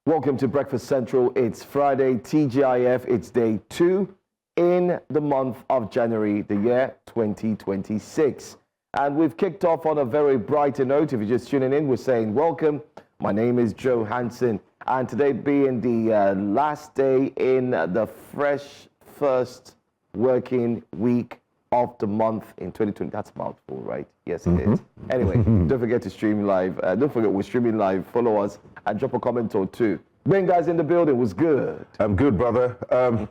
Welcome to Breakfast Central. It's Friday, TGIF. It's day 2 in the month of January, the year 2026. And we've kicked off on a very brighter note. If you're just tuning in, we're saying welcome. My name is Joe Hansen. And today being the last day in the fresh first working week of the month in 2020. That's a mouthful, right? Yes, it is. Anyway, don't forget to stream live. Don't forget we're streaming live. Follow us and drop a comment or two. Gbenga's in the building. Was good. I'm good, brother.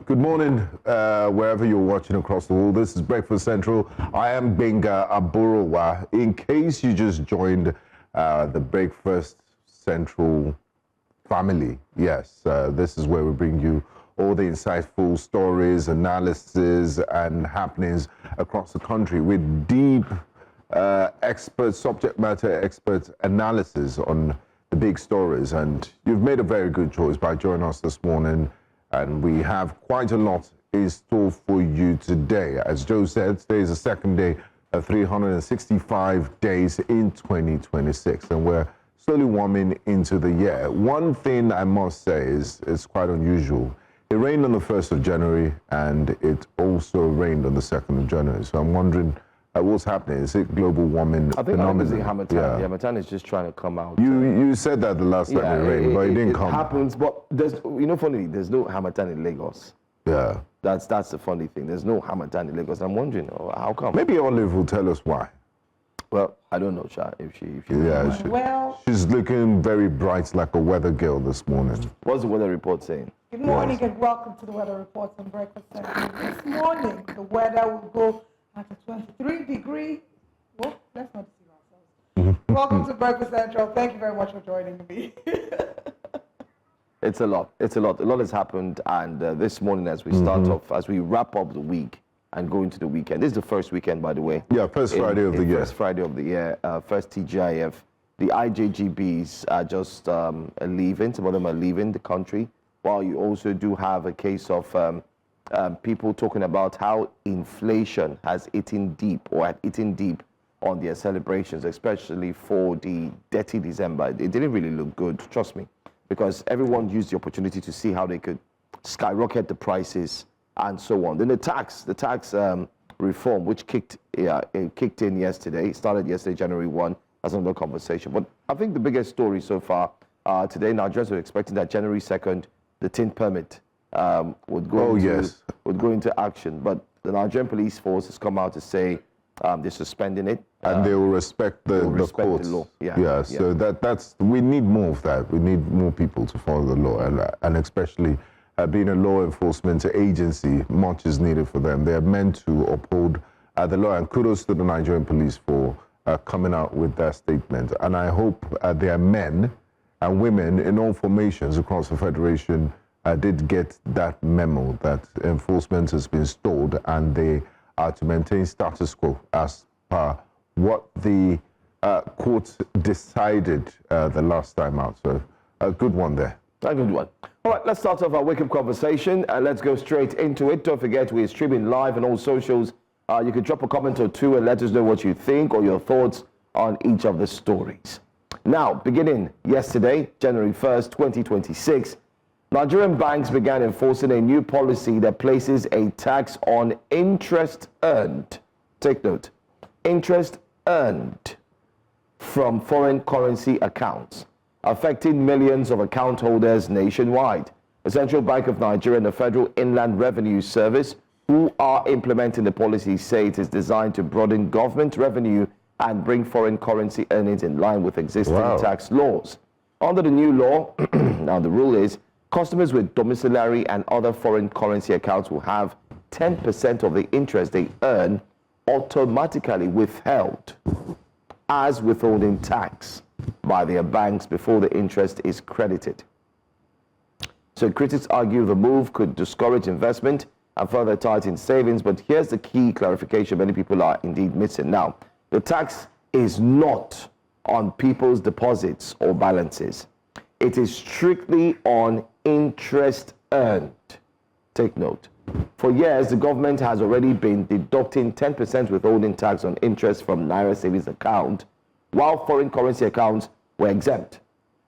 Good morning, wherever you're watching across the world. This is Breakfast Central. I am Gbenga Aburowa. In case you just joined the Breakfast Central family, yes, this is where we bring you all the insightful stories, analysis, and happenings across the country with deep expert, subject matter expert analysis on the big stories. And you've made a very good choice by joining us this morning. And we have quite a lot in store for you today. As Joe said, today is the second day of 365 days in 2026. And we're slowly warming into the year. One thing I must say is it's quite unusual. It rained on the 1st of January, and it also rained on the 2nd of January. So I'm wondering what's happening. Is it global warming phenomenon? I think it's the Hamatan. Yeah. The Hamatan is just trying to come out. You said that the last time it rained, but it didn't come. It happens, but there's, funny, there's no Hamatan in Lagos. Yeah. That's the funny thing. There's no Hamatan in Lagos. I'm wondering, how come? Maybe Olive will tell us why. Well, I don't know, Sha, if she she's looking very bright like a weather girl this morning. What's the weather report saying? Good morning and welcome to the weather report on Breakfast Central. This morning, the weather will go at a 23-degree. Well, let's not see ourselves. Welcome to Breakfast Central. Thank you very much for joining me. It's a lot. A lot has happened, and this morning, as we start off, as we wrap up the week and go into the weekend. This is the first weekend, by the way. Yeah, first Friday of the year. First Friday of the year, first TGIF. The IJGBs are just leaving. Some of them are leaving the country. While you also do have a case of people talking about how inflation has eaten deep or had eaten deep on their celebrations, especially for the dirty December. It didn't really look good, trust me, because everyone used the opportunity to see how they could skyrocket the prices and so on. Then the tax reform, which kicked in yesterday, started yesterday, January 1. That's another conversation. But I think the biggest story so far today, Nigerians were expecting that January 2nd, the tint permit would go into action. But the Nigerian police force has come out to say they're suspending it. And they will respect the courts. The law. Yeah, so that's we need more of that. We need more people to follow the law, and especially being a law enforcement agency, much is needed for them. They are meant to uphold the law, and kudos to the Nigerian police for coming out with that statement. And I hope their men and women in all formations across the Federation did get that memo that enforcement has been stalled and they are to maintain status quo as per what the court decided the last time out. So a good one there. A good one. All right, let's start off our wake-up conversation. Let's go straight into it. Don't forget, we're streaming live on all socials. You can drop a comment or two and let us know what you think or your thoughts on each of the stories. Now, beginning yesterday, January 1st, 2026, Nigerian banks began enforcing a new policy that places a tax on interest earned. Take note, interest earned from foreign currency accounts, affecting millions of account holders nationwide. The Central Bank of Nigeria and the Federal Inland Revenue Service, who are implementing the policy, say it is designed to broaden government revenue and bring foreign currency earnings in line with existing tax laws. Under the new law, now the rule is, customers with domiciliary and other foreign currency accounts will have 10% of the interest they earn automatically withheld as withholding tax by their banks before the interest is credited. So critics argue the move could discourage investment and further tighten savings, but here's the key clarification many people are indeed missing. Now, the tax is not on people's deposits or balances. It is strictly on interest earned. Take note. For years, the government has already been deducting 10% withholding tax on interest from Naira savings account, while foreign currency accounts were exempt.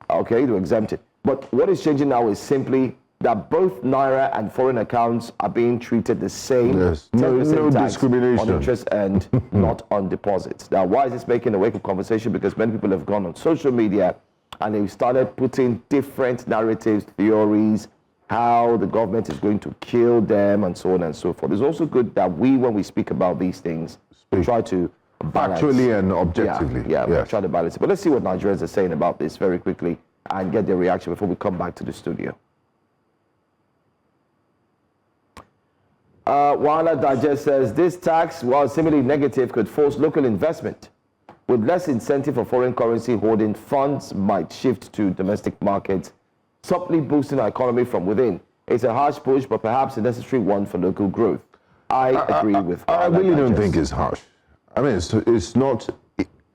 Okay, they were exempted. But what is changing now is simply that both Naira and foreign accounts are being treated the same. Yes, 10% no tax discrimination. on interest and not on deposits. Now, why is this making a wake-up conversation? Because many people have gone on social media and they've started putting different narratives, theories, how the government is going to kill them and so on and so forth. It's also good that when we speak about these things, we try to balance. Factually and objectively. Yeah, try to balance it. But let's see what Nigerians are saying about this very quickly and get their reaction before we come back to the studio. Wala Digest says, this tax, while seemingly negative, could force local investment. With less incentive for foreign currency holding, funds might shift to domestic markets, subtly boosting our economy from within. It's a harsh push, but perhaps a necessary one for local growth. I agree with I Wala really don't Digest. think it's harsh. I mean, it's not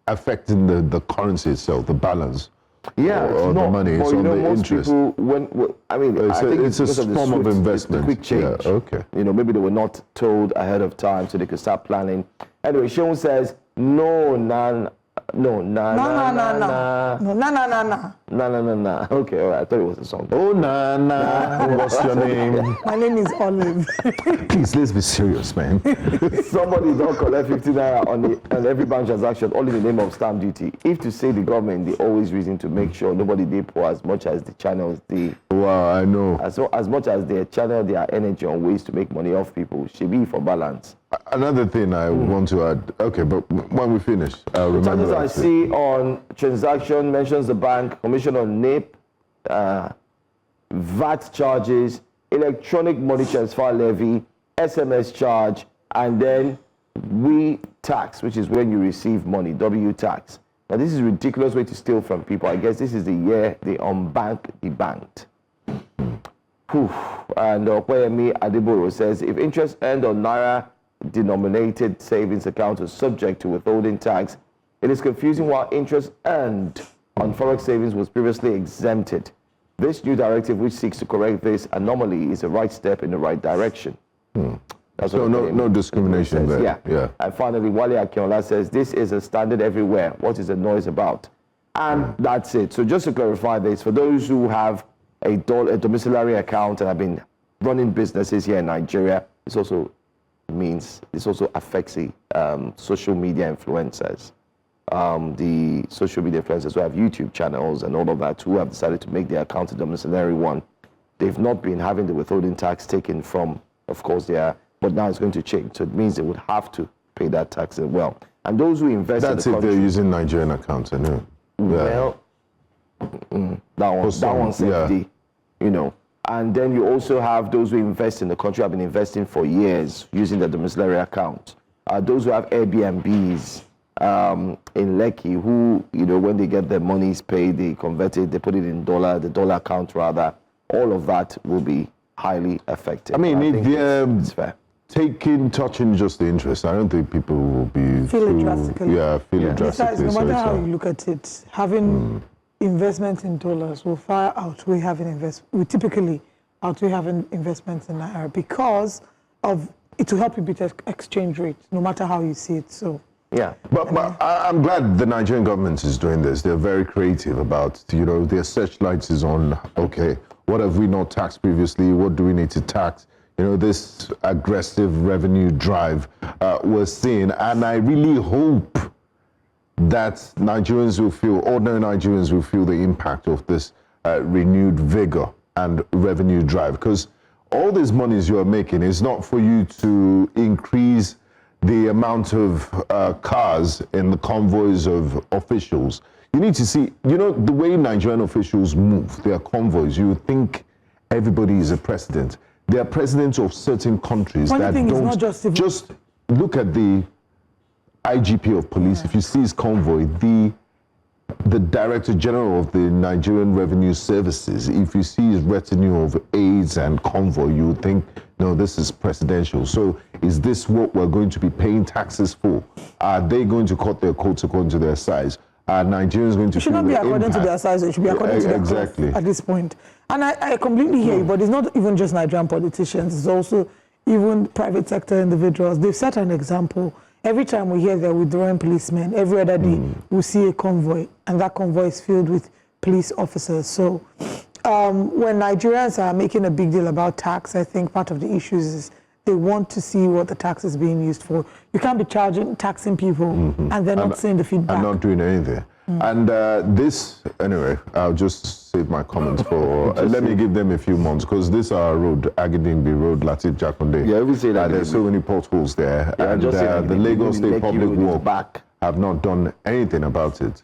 affecting the currency itself, the balance. Yeah, or it's the not, money, it's but on the most interest. People, I think it's a because of the form of swift, investment. the quick change. Yeah, okay. Maybe they were not told ahead of time so they could start planning. Anyway, Sean says, no. Okay, all right. I thought it was a song. Oh, Nana, what's your name? My name is Olive. Please, let's be serious, man. Somebody don't collect 50 naira on every bank transaction, all in the name of stamp duty. If to say the government, they always reason to make sure nobody they pour as much as the channels they. Wow, I know. As much as they channel their energy on ways to make money off people, should be for balance. Another thing I want to add. Okay, but when we finish, I'll remember. Charges I see on transaction mentions the bank, commission on NIP, VAT charges, electronic money transfer levy, SMS charge, and then we tax, which is when you receive money, W tax. Now this is a ridiculous way to steal from people. I guess this is the year they unbank the banked. And Okweyemi Adeboro says, if interest earned on Naira denominated savings account is subject to withholding tax, it is confusing why interest earned on forex savings was previously exempted. This new directive, which seeks to correct this anomaly, is a right step in the right direction. That's So no discrimination there. Yeah. And finally, Wale Akinola says, this is a standard everywhere. What is the noise about? And that's it. So just to clarify this, for those who have a domiciliary account and have been running businesses here in Nigeria, this also affects the social media influencers. The social media influencers who have YouTube channels and all of that, who have decided to make their account a domiciliary one. They've not been having the withholding tax taken from, of course, but now it's going to change. So it means they would have to pay that tax as well. And those who invest in the country... That's if they're using Nigerian accounts, I know. Well, that one's safety, And then you also have those who invest in the country, have been investing for years using the domiciliary account. Those who have Airbnbs in Lekki, who, when they get their monies paid, they convert it, they put it in the dollar account rather. All of that will be highly affected. I mean, if it's fair. Touching just the interest, I don't think people will be Feel it drastically. Yeah, feel it drastically. Besides, no matter how you look at it, having investments in dollars will far outweigh we typically outweigh having investments in Naira because of it will help you beat exchange rate, no matter how you see it. So yeah, but I'm glad the Nigerian government is doing this. They're very creative about, their searchlights is on, okay, what have we not taxed previously? What do we need to tax? This aggressive revenue drive we're seeing. And I really hope that ordinary Nigerians will feel the impact of this renewed vigor and revenue drive. Because all these monies you are making is not for you to increase the amount of cars in the convoys of officials. You need to see, the way Nigerian officials move, their convoys, you think everybody is a president. They are presidents of certain countries that don't. Just look at the IGP of police. Yeah. If you see his convoy, the Director General of the Nigerian Revenue Services, if you see his retinue of aides and convoy, you would think, no, this is presidential. So is this what we're going to be paying taxes for? Are they going to cut their coats according to their size? Are Nigerians going to it should not be according to their size, it should be according to their cost at this point. And I completely hear you, but it's not even just Nigerian politicians, it's also even private sector individuals. They've set an example. Every time we hear they're withdrawing policemen, every other day we see a convoy, and that convoy is filled with police officers. So when Nigerians are making a big deal about tax, I think part of the issues is they want to see what the tax is being used for. You can't be taxing people and they're not seeing the feedback. I'm not doing anything. And anyway, I'll just save my comments for, let me give them a few months, because this our road, Agidingbi Road, Latif Jakonde. Yeah, we say that. There's so many potholes there. Yeah, and the Lagos State Public Works have not done anything about it.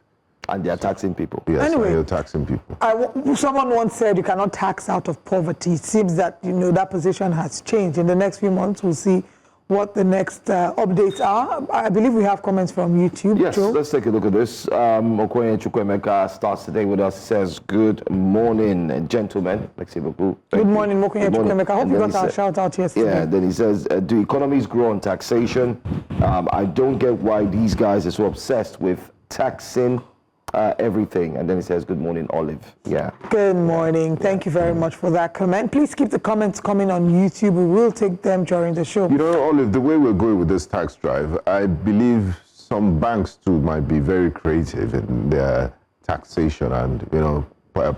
And they're taxing people. Yes, Anyway, they're taxing people. Someone once said you cannot tax out of poverty. It seems that that position has changed. In the next few months, we'll see what the next updates are. I believe we have comments from YouTube. Yes, Joe? let's take a look at this. Okoye Chukwemeka starts today with us. He says, good morning, gentlemen. Merci beaucoup. Good morning, Okoye Chukwemeka. I hope you got our shout out yesterday. Yeah, then he says, do economies grow on taxation? I don't get why these guys are so obsessed with taxing everything. And then he says, good morning, Olive. Yeah. Good morning. Thank you very much for that comment. Please keep the comments coming on YouTube. We will take them during the show. You know, Olive, the way we're going with this tax drive, I believe some banks too might be very creative in their taxation and,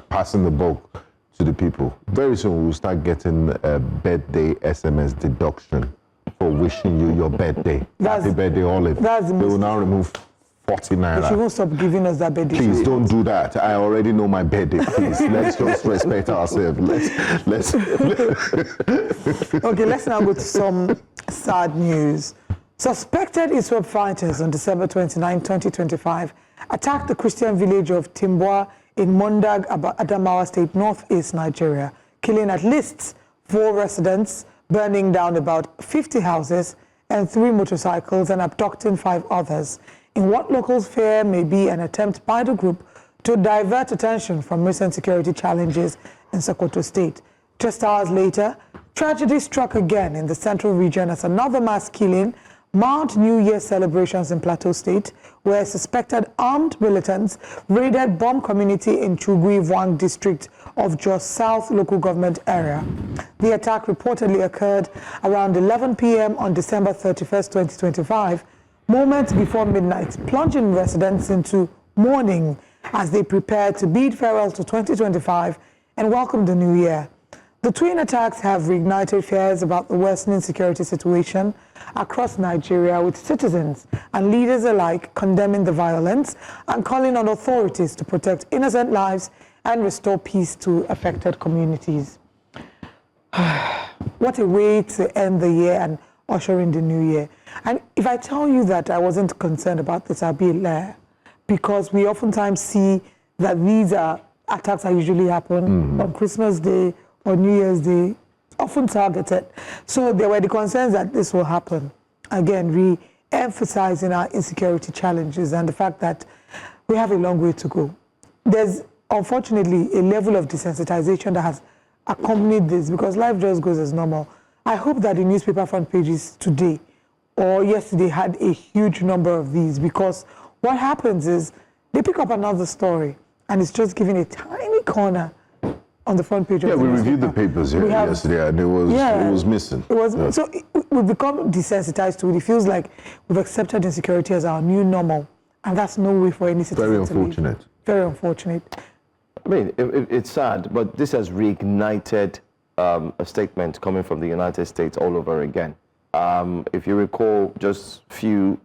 passing the bulk to the people. Very soon we'll start getting a birthday SMS deduction for wishing you your birthday. Happy birthday, Olive. They will now remove 40 naira. She won't stop giving us that birthday. Please don't do that. I already know my birthday. Please, let's just respect ourselves. Let's. Okay, let's now go to some sad news. Suspected ISWAP fighters on December 29, 2025 attacked the Christian village of Timbwa in Mondag, Adamawa State, northeast Nigeria, killing at least 4 residents, burning down about 50 houses and 3 motorcycles, and abducting 5 others, in what locals fear may be an attempt by the group to divert attention from recent security challenges in Sokoto State. Just hours later, tragedy struck again in the central region as another mass killing marked New Year celebrations in Plateau State, where suspected armed militants raided Bom community in Chugui-Vwang district of Jos South local government area. The attack reportedly occurred around 11 p.m. on December 31st, 2025, moments before midnight, plunging residents into mourning as they prepare to bid farewell to 2025 and welcome the new year. The twin attacks have reignited fears about the worsening security situation across Nigeria, with citizens and leaders alike condemning the violence and calling on authorities to protect innocent lives and restore peace to affected communities. What a way to end the year and usher in the new year. And if I tell you that I wasn't concerned about this, I'll be a liar, because we oftentimes see that these attacks that usually happen on Christmas Day or New Year's Day, often targeted. So there were the concerns that this will happen. Again, re-emphasizing our insecurity challenges and the fact that we have a long way to go. There's unfortunately a level of desensitization that has accompanied this, because life just goes as normal. I hope that the newspaper front pages today or yesterday had a huge number of these, because what happens is they pick up another story and it's just giving a tiny corner on the front page of the newspaper. We reviewed the papers yesterday and it was missing. So we've become desensitized to it. It feels like we've accepted insecurity as our new normal, and that's no way for any citizen Very to live. unfortunate. Very unfortunate. I mean, it's sad, but this has reignited a statement coming from the United States all over again. If you recall, just a few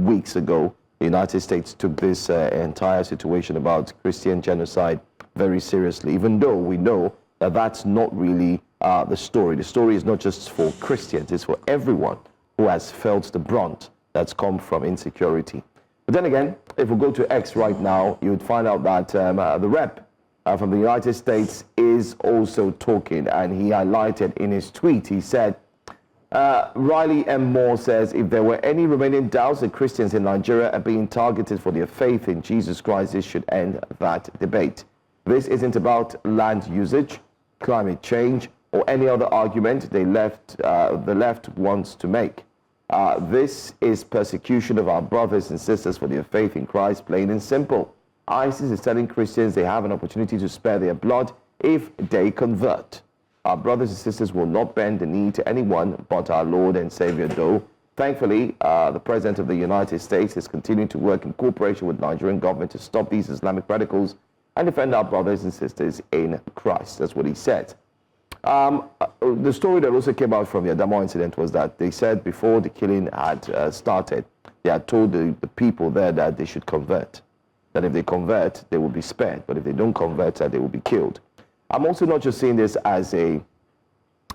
weeks ago, the United States took this entire situation about Christian genocide very seriously, even though we know that that's not really the story. The story is not just for Christians, it's for everyone who has felt the brunt that's come from insecurity. But then again, if we go to X right now, you would find out that the rep from the United States is also talking, and he highlighted in his tweet, he said, Riley M. Moore says, if there were any remaining doubts that Christians in Nigeria are being targeted for their faith in Jesus Christ, this should end that debate. This isn't about land usage, climate change, or any other argument the left wants to make. This is persecution of our brothers and sisters for their faith in Christ, plain and simple. ISIS is telling Christians they have an opportunity to spare their blood if they convert. Our brothers and sisters will not bend the knee to anyone but our Lord and Savior, though. Thankfully, the President of the United States is continuing to work in cooperation with the Nigerian government to stop these Islamic radicals and defend our brothers and sisters in Christ. That's what he said. The story that also came out from the Adamawa incident was that they said before the killing had started, they had told the people there that they should convert. That if they convert, they will be spared. But if they don't convert, they will be killed. I'm also not just seeing this as a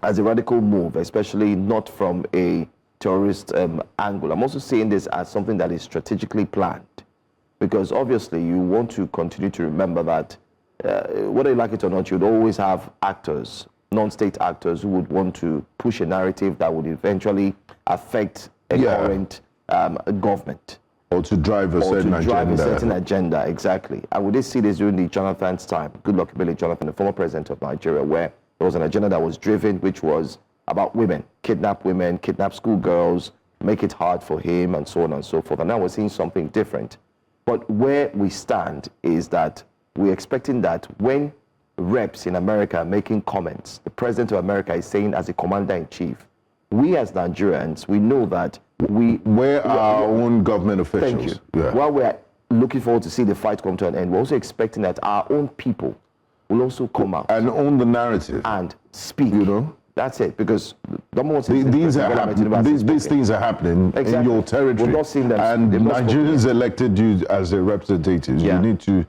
radical move, especially not from a terrorist angle. I'm also seeing this as something that is strategically planned. Because obviously you want to continue to remember that whether you like it or not, you'd always have actors, non-state actors, who would want to push a narrative that would eventually affect a current government. Or to drive a certain agenda. Exactly. And we did see this during the Jonathan's time, Goodluck Ebele Jonathan, the former president of Nigeria, where there was an agenda that was driven, which was about women, kidnap schoolgirls, make it hard for him, and so on and so forth. And now we're seeing something different. But where we stand is that we're expecting that when reps in America are making comments, the president of America is saying as a commander-in-chief, we as Nigerians, we know that we're our own government officials. Thank you. Yeah. While we're looking forward to see the fight come to an end, we're also expecting that our own people will also come out and own the narrative and speak. You know, that's it. Because these things are happening in your territory. We're not seeing them, and Nigerians elected you as their representatives. Yeah. You need to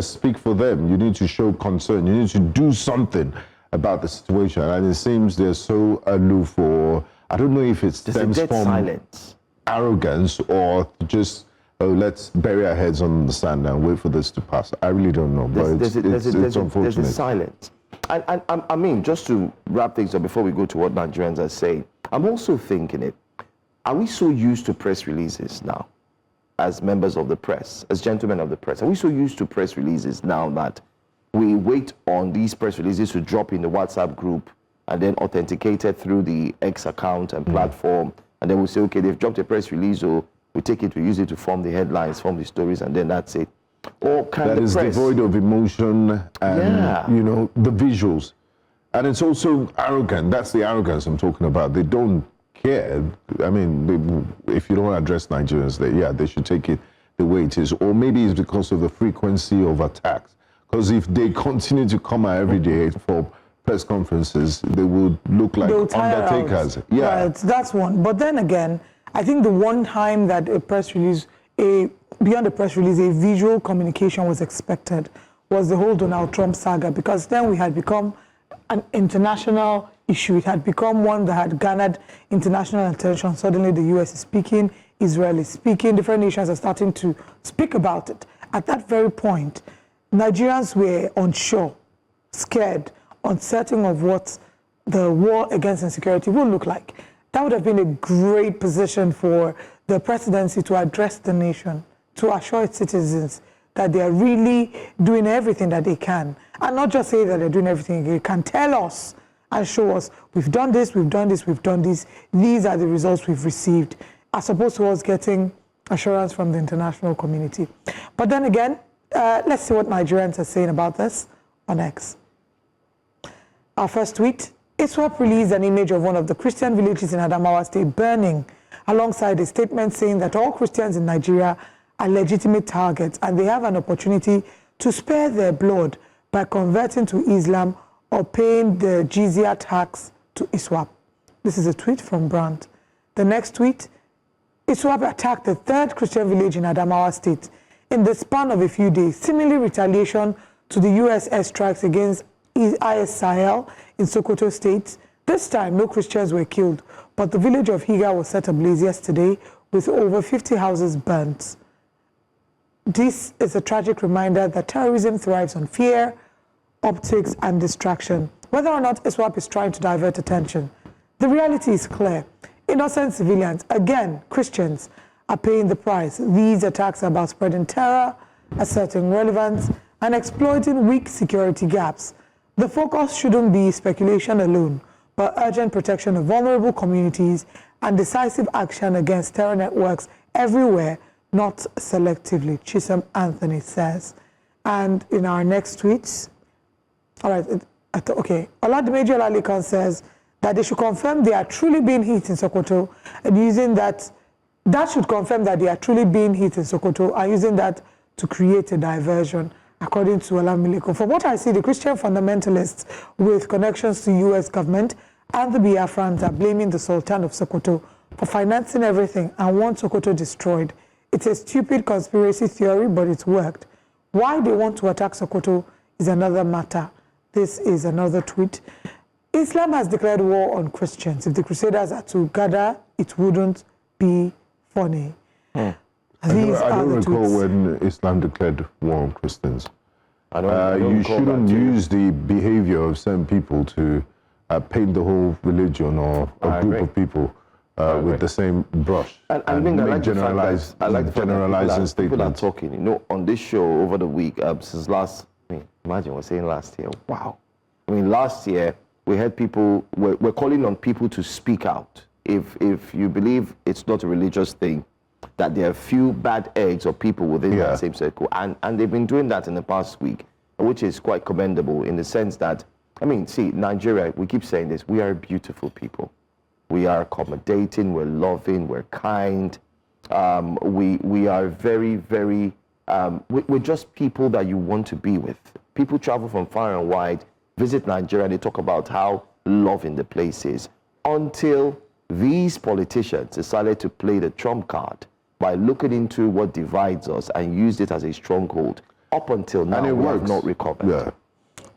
speak for them. You need to show concern. You need to do something about the situation. And it seems they're so aloof, or I don't know if it stems from silence, arrogance, or just let's bury our heads on the sand and wait for this to pass. I really don't know, but it's unfortunate. There's a silence. And I mean, just to wrap things up before we go to what Nigerians are saying, I'm also thinking are we so used to press releases now, as members of the press, as gentlemen of the press? Are we so used to press releases now that we wait on these press releases to drop in the WhatsApp group and then authenticated through the X account and platform, and then we'll say, okay, they've dropped a press release, or we take it, we use it to form the headlines, form the stories, and then that's it? Or can that is devoid of emotion and, you know, the visuals. And it's also arrogant. That's the arrogance I'm talking about. They don't care. I mean, if you don't address Nigerians, they should take it the way it is. Or maybe it's because of the frequency of attacks. Because if they continue to come out every day for press conferences, they would look like undertakers. Yeah, right, that's one. But then again, I think the one time that a press release, beyond a press release, a visual communication was expected was the whole Donald Trump saga, because then we had become an international issue. It had become one that had garnered international attention. Suddenly the US is speaking, Israel is speaking, different nations are starting to speak about it. At that very point, Nigerians were unsure, scared, uncertain of what the war against insecurity would look like. That would have been a great position for the presidency to address the nation, to assure its citizens that they are really doing everything that they can. And not just say that they're doing everything they can, tell us and show us, we've done this, we've done this, we've done this, these are the results we've received, as opposed to us getting assurance from the international community. But then again, let's see what Nigerians are saying about this on X. Our first tweet, ISWAP released an image of one of the Christian villages in Adamawa State burning, alongside a statement saying that all Christians in Nigeria are legitimate targets and they have an opportunity to spare their blood by converting to Islam or paying the jizya tax to ISWAP. This is a tweet from Brandt. The next tweet, ISWAP attacked the third Christian village in Adamawa State in the span of a few days, seemingly retaliation to the US airstrikes against IS Sahel in Sokoto State. This time, no Christians were killed, but the village of Higa was set ablaze yesterday with over 50 houses burnt. This is a tragic reminder that terrorism thrives on fear, optics, and distraction. Whether or not ISWAP is trying to divert attention, the reality is clear. Innocent civilians, again, Christians, are paying the price. These attacks are about spreading terror, asserting relevance, and exploiting weak security gaps. The focus shouldn't be speculation alone, but urgent protection of vulnerable communities and decisive action against terror networks everywhere, not selectively, Chisholm Anthony says. And in our next tweets, all right, okay, Oladimeji Olalekan says that they should confirm they are truly being hit in Sokoto, and using that should confirm that they are truly being hit in Sokoto, and using that to create a diversion. according to Olamileko. From what I see, the Christian fundamentalists with connections to U.S. government and the Biafrans are blaming the Sultan of Sokoto for financing everything and want Sokoto destroyed. It's a stupid conspiracy theory, but it's worked. Why they want to attack Sokoto is another matter. This is another tweet. Islam has declared war on Christians. If the Crusaders are to gather, it wouldn't be funny. I don't recall when Islam declared war on Christians. I don't you shouldn't use the behavior of certain people to paint the whole religion or a group of people with the same brush and make generalizing statements. People are talking, you know, on this show over the week, since imagine we're saying last year, wow. I mean, last year, we had people, we're calling on people to speak out. If you believe it's not a religious thing, that there are few bad eggs or people within that same circle. And they've been doing that in the past week, which is quite commendable in the sense that, I mean, see, Nigeria, we keep saying this, we are a beautiful people. We are accommodating, we're loving, we're kind. We are very, very, we're just people that you want to be with. People travel from far and wide, visit Nigeria, and they talk about how loving the place is. Until these politicians decided to play the trump card by looking into what divides us and used it as a stronghold. Up until now, we have not recovered. Yeah.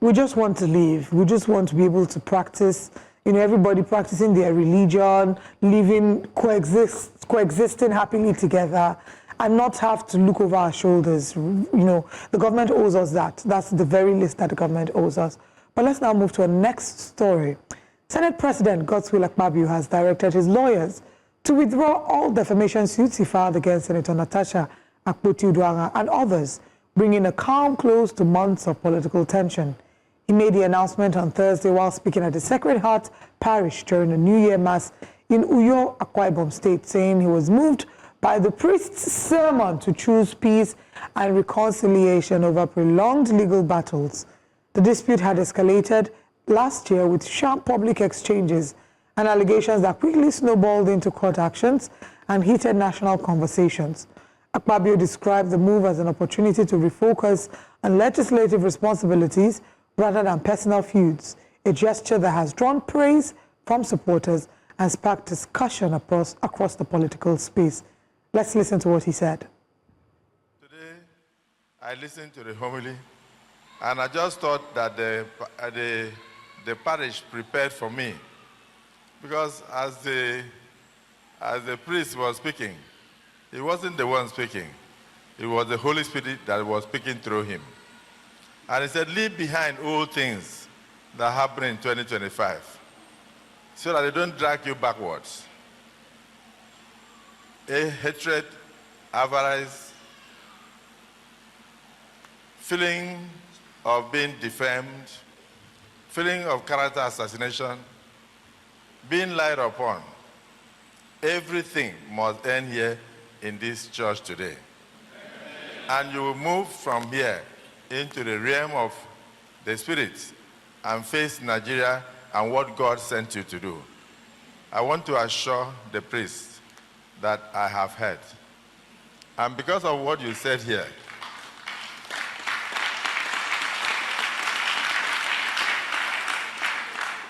We just want to live. We just want to be able to practice, you know, everybody practicing their religion, living, coexisting happily together, and not have to look over our shoulders. You know, the government owes us that. That's the very least that the government owes us. But let's now move to our next story. Senate President Godswill Akpabio has directed his lawyers to withdraw all defamation suits he filed against Senator Natasha Akpoti-Uduaghan and others, bringing a calm close to months of political tension. He made the announcement on Thursday while speaking at the Sacred Heart Parish during the New Year Mass in Adamawa State, saying he was moved by the priest's sermon to choose peace and reconciliation over prolonged legal battles. The dispute had escalated last year with sharp public exchanges and allegations that quickly snowballed into court actions and heated national conversations. Akpabio described the move as an opportunity to refocus on legislative responsibilities rather than personal feuds, a gesture that has drawn praise from supporters and sparked discussion across the political space. Let's listen to what he said. Today, I listened to the homily, and I just thought that the parish prepared for me, because as the priest was speaking, he wasn't the one speaking. It was the Holy Spirit that was speaking through him. And he said, leave behind all things that happened in 2025 so that they don't drag you backwards. Hatred, avarice, feeling of being defamed, feeling of character assassination, being lied upon. Everything must end here in this church today. And you will move from here into the realm of the Spirit and face Nigeria and what God sent you to do. I want to assure the priest that I have heard. And because of what you said here,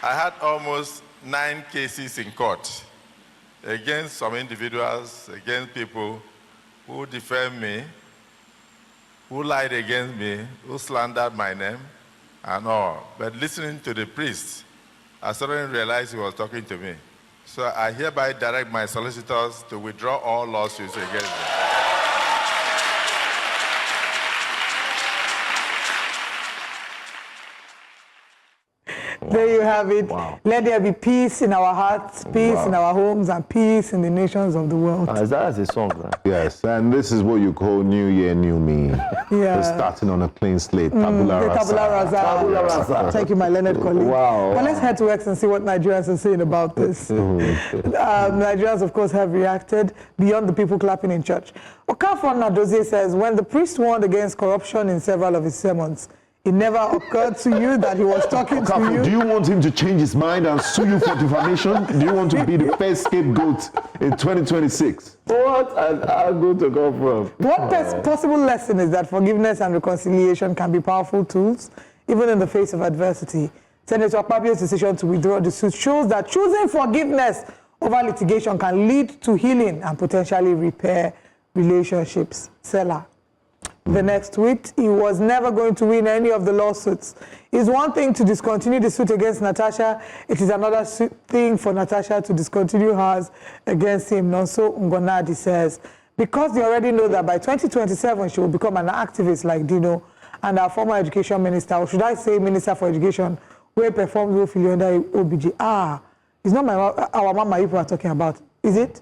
I had almost 9 cases in court against some individuals, against people who defamed me, who lied against me, who slandered my name, and all. But listening to the priest, I suddenly realized he was talking to me. So I hereby direct my solicitors to withdraw all lawsuits against them. There you have it. Wow. Let there be peace in our hearts, peace in our homes, and peace in the nations of the world. Is that as a song? Then? Yes, and this is what you call New Year, New Me. Yeah. Starting on a clean slate, tabula rasa. Tabula rasa. Thank you, my learned colleague. Wow. But let's head to X and see what Nigerians are saying about this. Nigerians, of course, have reacted beyond the people clapping in church. Okafon Nadozie says, when the priest warned against corruption in several of his sermons, It never occurred to you that he was talking to Okafor, you. do you want him to change his mind and sue you for defamation? Do you want to be the first scapegoat in 2026? What an angle to go from. One possible lesson is that forgiveness and reconciliation can be powerful tools, even in the face of adversity. Senator Akpabio's decision to withdraw the suit shows that choosing forgiveness over litigation can lead to healing and potentially repair relationships. Selah. The next tweet, he was never going to win any of the lawsuits. It's one thing to discontinue the suit against Natasha. It is another thing for Natasha to discontinue hers against him. Nonso Ngonadi says, because they already know that by 2027 she will become an activist like Dino and our former education minister, or should I say minister for education, who performed willfully under OBG. It's not our mama people are talking about, is it?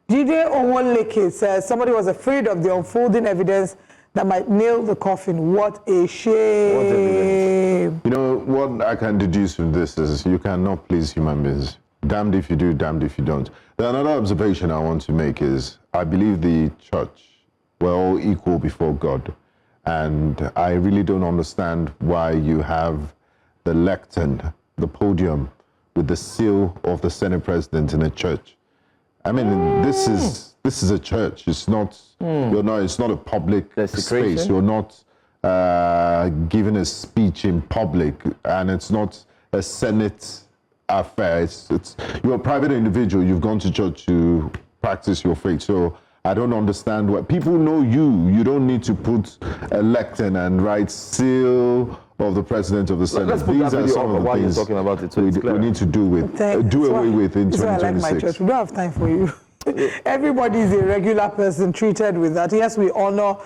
DJ Owoleke says somebody was afraid of the unfolding evidence that might nail the coffin. What a shame. You know, what I can deduce from this is you cannot please human beings. Damned if you do, damned if you don't. Another observation I want to make is I believe the church, we're all equal before God. And I really don't understand why you have the lectern, the podium, with the seal of the Senate President in a church. I mean, this is a church. It's not. It's not a public space. You're not giving a speech in public, and it's not a Senate affair. You're a private individual. You've gone to church to practice your faith. So I don't understand why people know you. You don't need to put a lectern and write seal of the President of the Senate. Let's put These that are video some up of the while you're things talking about it, so we need to do away with in 2026. I like my church. We don't have time for you. Everybody is a regular person treated with that. Yes, we honor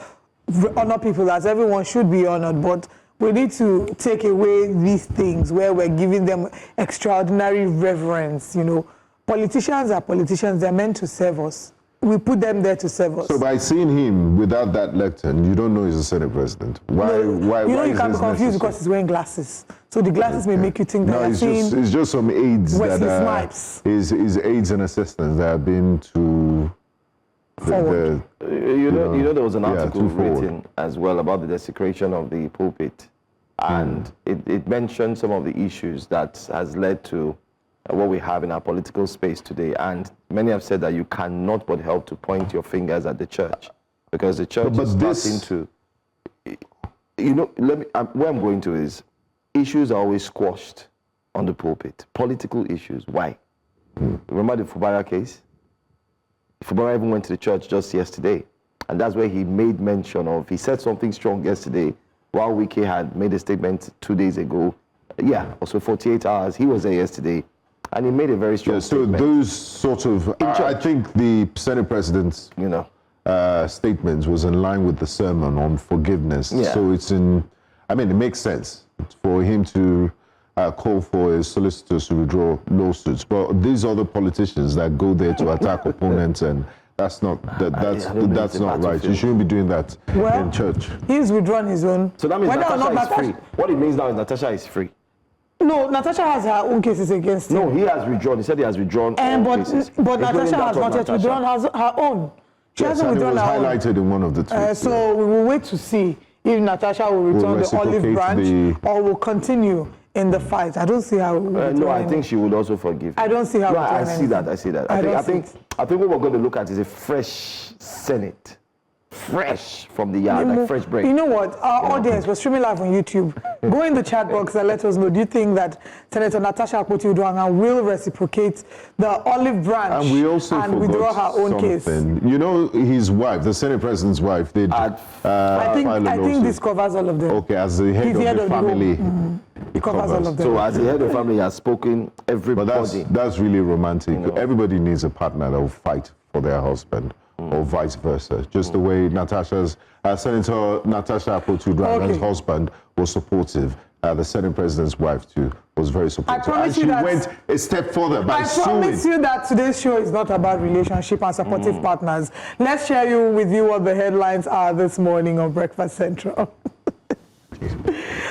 people as everyone should be honored, but we need to take away these things where we're giving them extraordinary reverence. You know, politicians are politicians. They're meant to serve us. We put them there to serve us. So by seeing him without that lectern, you don't know he's a Senate president. Why? You know, you can be confused necessary? because he's wearing glasses. So the glasses may make you think that No, it's just some aides Wesley that Snipes. his aides and assistants that have been to Forward. You know, there was an article too forward. written as well about the desecration of the pulpit, and it mentioned some of the issues that has led to what we have in our political space today. And many have said that you cannot but help to point your fingers at the church, because the church is starting to, you know, where I'm going to is, issues are always squashed on the pulpit. Political issues. Why? Remember the Fubara case? Fubara even went to the church just yesterday, and that's where he made mention of, he said something strong yesterday, while Wike had made a statement 2 days ago. Also 48 hours. He was there yesterday, and he made a very strong statement. So those sort of, I think the Senate President's statements was in line with the sermon on forgiveness. Yeah. So it makes sense for him to call for his solicitors to withdraw lawsuits. But these other politicians that go there to attack opponents, and that's not right. You shouldn't be doing that in church. He's withdrawn his own. So that means Natasha is free. What it means now is Natasha is free. No, Natasha has her own cases against him. No, he has withdrawn. He said he has withdrawn all cases. But Natasha has not yet withdrawn her own. She hasn't withdrawn her own. It was highlighted in one of the tweets. So we will wait to see if Natasha will return the olive branch or will continue in the fight. I don't see how. No, I think she would also forgive. I don't see how. No, I see that. I think what we're going to look at is a fresh Senate. Fresh from the yard, like fresh bread. You know what? Our audience, we're streaming live on YouTube. Go in the chat box and let us know. Do you think that Senator Natasha Akpoti-Uduaghan will reciprocate the olive branch and we also withdraw her own case? You know, his wife, the Senate President's wife, did I think this covers all of them. Okay, as the head of the family. It covers all of them. So as the head of the family has spoken, everybody. But that's really romantic. Everybody needs a partner that will fight for their husband. Or vice versa. Just the way Senator Natasha Akpoti-Uduaghan's husband was supportive. The Senate President's wife, too, was very supportive. And she went a step further by suing. I promise you that today's show is not about relationship and supportive partners. Let's share with you what the headlines are this morning on Breakfast Central.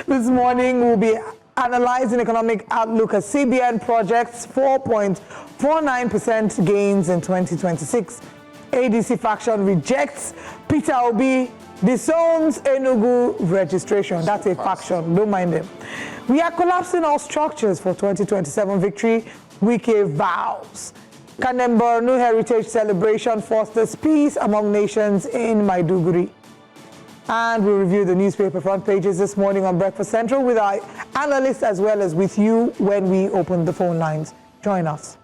This morning, we'll be analyzing economic outlook as CBN projects 4.49% gains in 2026. ADC faction rejects Peter Obi disowns Enugu registration. That's a faction. Don't mind them. We are collapsing all structures for 2027 victory. Wike vows. Kanem-Borno Heritage Celebration fosters peace among nations in Maiduguri. And we'll review the newspaper front pages this morning on Breakfast Central with our analysts as well as with you when we open the phone lines. Join us.